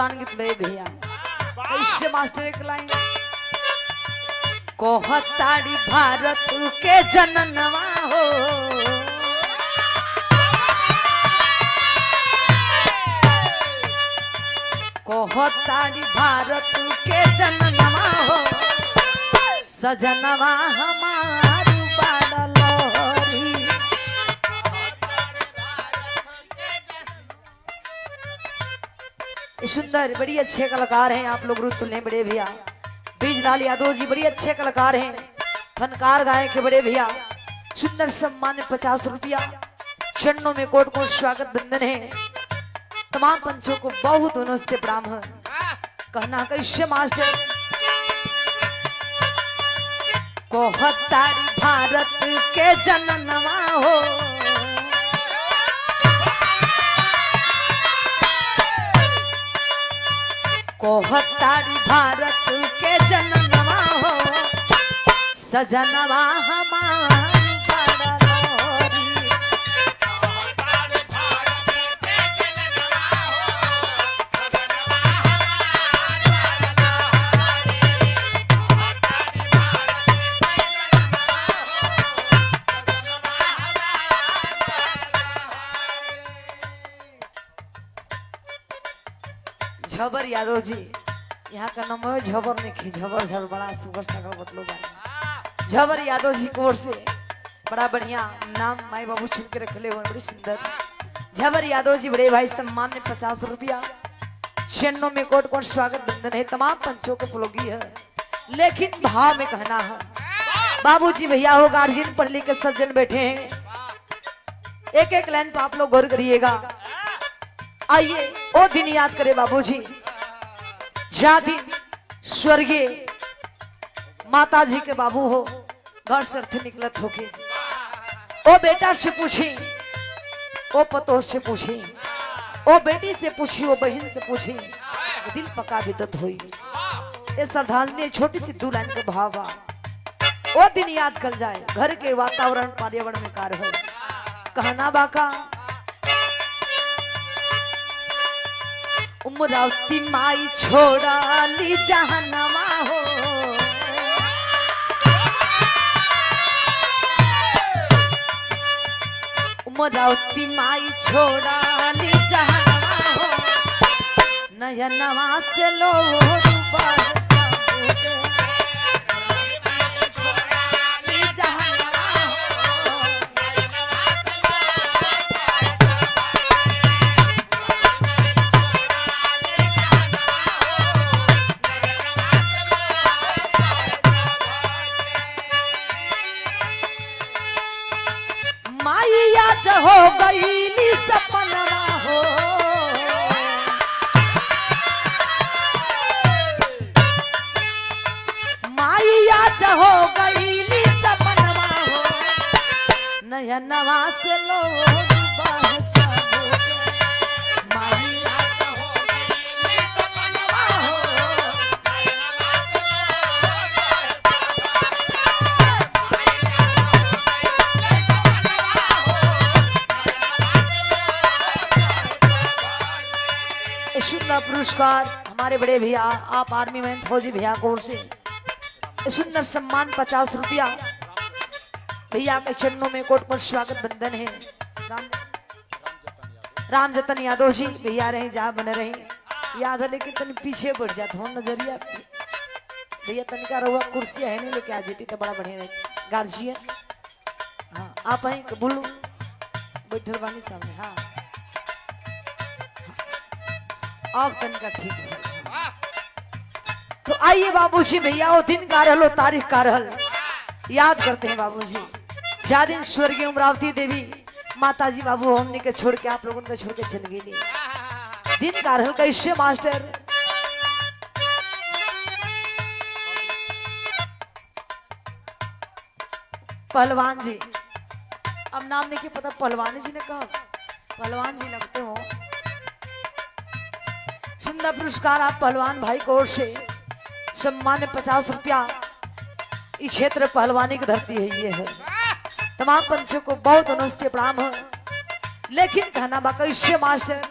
पुराण गीत बे भैया इससे मास्टर एक लाइन कोहताड़ी भारत के जननवा हो कोहताड़ी भारत के जननवा हो सजनवा हमार बड़ लोरी। सुंदर बड़ी अच्छे कलाकार हैं आप लोग रुत ले बड़े भैया बीजलाल यादव जी बड़ी अच्छे कलाकार हैं फनकार गायक के बड़े भैया सुंदर सम्मान 50 रुपया चरणों में कोट कोट स्वागत बंधन है तमाम पंचों को बहुत नमस्ते प्रणाम है कहना कैसे मास्टर कोहतारी भारत के जननवा हो कोहतारी भारत के जननवा हो सजनवा हमार झबर यादव जी यहाँ का नाम है झबर नहीं झबर झबर बड़ा सुपर सकल मतलब झबर यादव जी की ओर से बड़ा बढ़िया नाम माई बाबू चुन के रखले हुए बड़ी सुंदर झबर यादव जी बड़े भाई सम्मान में 50 रुपया चरणों में कोट कोट स्वागत बंधन है तमाम पंचों को पुलोगी है लेकिन भाव में कहना है बाबूजी भैया हो गार्जियन पढ़ लिख के सज्जन बैठे हैं एक एक लाइन पर आप लोग गौर करिएगा। आइए ओ दिन याद करे बाबूजी जा दिन स्वर्गीय माता जी के बाबू हो घर से अर्थ निकलत होके ओ बेटा से पूछी ओ पतोह से पूछी ओ बेटी से पूछी ओ बहन से पूछी दिल पका विदत हुई ये श्रद्धांजलि छोटी सी 2 लाइन के भाव ओ दिन याद कर जाए घर के वातावरण पर्यावरण में कार्य हो कहना बाका उमरावती माई छोड़ा ली जहनमा हो उमरावती माई छोड़ा ली जहनमा हो नयनवा से लो हो गई सपनवा हो माइया हो गई सपनवा हो नयनवा से लो पुरस्कार हमारे बड़े भैया आप आर्मी मैन फौजी भैया को ओर से सुंदर सम्मान 50 रुपया भैया के चरणों में कोट पर स्वागत बंधन है राम जतन यादव जी भैया रहे जहाँ बने रहे याद है लेकिन तन पीछे बढ़ जाता हूँ नजरिया भैया तनिका रहुआ कुर्सी है नहीं लेके आ जाती तो बड़ा बढ़िया रहे गार्जियन हाँ आप वहीं बोलू बैठल बानी सामने हाँ अब तनका ठीक है तो आइए बाबूजी भैया वो दिन का रहल तारीख का रहल याद करते हैं बाबूजी जा दिन स्वर्गीय उमरावती देवी माता जी बाबू हमने के छोड़ के आप लोगों को छोड़ के चल गई दिन का रहल कैसे मास्टर पहलवान जी अब नाम नहीं पता पहलवान जी ने कहा पहलवान जी लगते हो सुंदर पुरस्कार आप पहलवान भाई को ओर से सम्मान 50 रुपया इस क्षेत्र पहलवानी की धरती है ये है तमाम पंचों को बहुत नमस्ते प्रणाम है लेकिन कहना बाका इससे मास्टर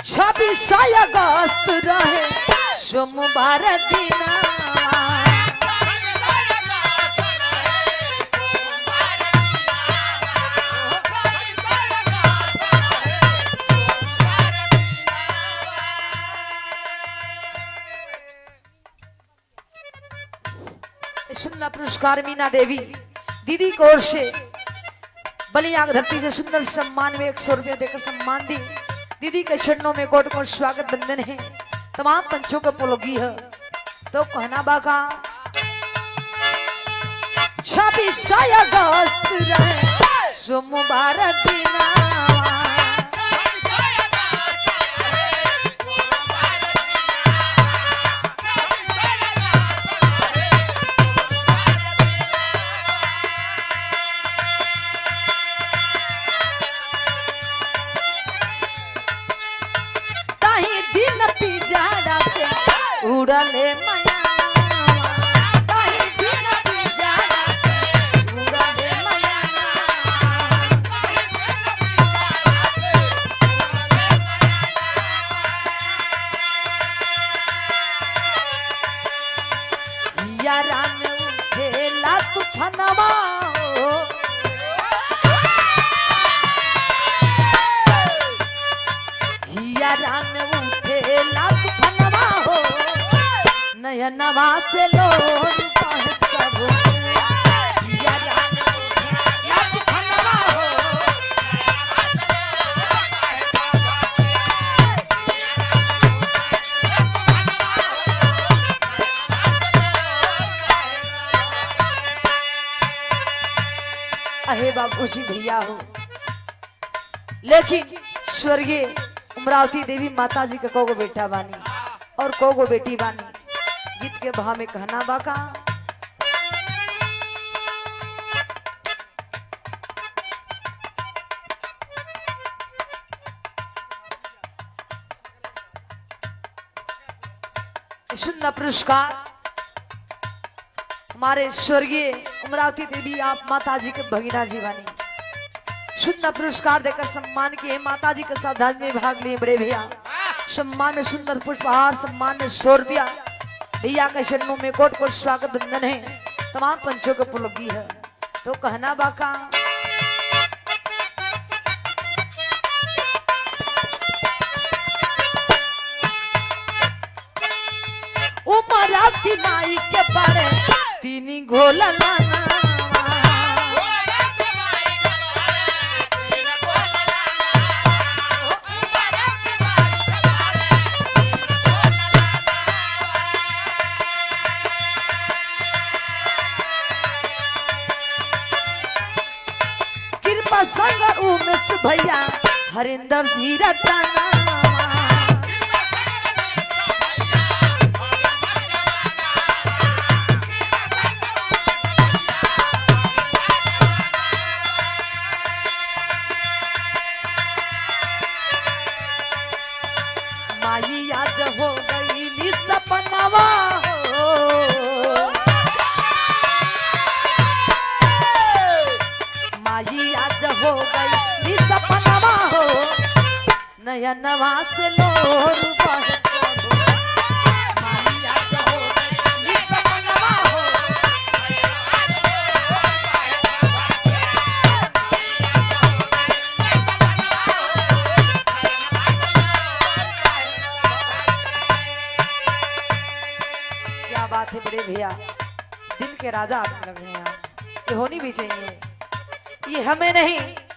26 अगस्त रहे सोमवार दिना सुंदर पुरस्कार मीना देवी दीदी की ओर से बलिया धरती से सुंदर सम्मान में 100 रुपया देकर सम्मान दी। दीदी के चरणों में कोट कोट स्वागत बंदन है। तमाम पंचों को पोलोगी है तो कहना बाका 26 अगस्त रहे सोमवार दिना उड़ले मया ताही दिन पिजारा उड़ले मया यारा में उठेला तूफानवा यारा में उठेला तूफानवा हो नयनवा से लोर सब अहे बाबूजी भैया हो लेकिन स्वर्गीय अमरावती देवी माता जी का कोगो बेटा बानी और कोगो बेटी बानी। गीत के भाव में कहना बाका सुंदर पुरस्कार हमारे स्वर्गीय अमरावती देवी आप माता जी के भगीना जी बानी। सुंदर पुरस्कार देकर सम्मान किए माता जी के साथ में भाग लिए बड़े भैया। सम्मान में सुंदर पुष्पहार सम्मान में 100 रुपया भैया के चरणों में कोट कोट स्वागत बंदन है। तमाम पंचों को पुलगी है तो कहना बाका उमरावती माई के पारे तीनी घोला लाना संग उमेश भैया हरिंदर जी रतना माई आज हो गई सपनावा हो गई सपनावा हो नयनवा से लोर क्या बात है बड़े भैया दिल के राजा आप लग रहे हैं। ये होनी भी चाहिए। ये हमें नहीं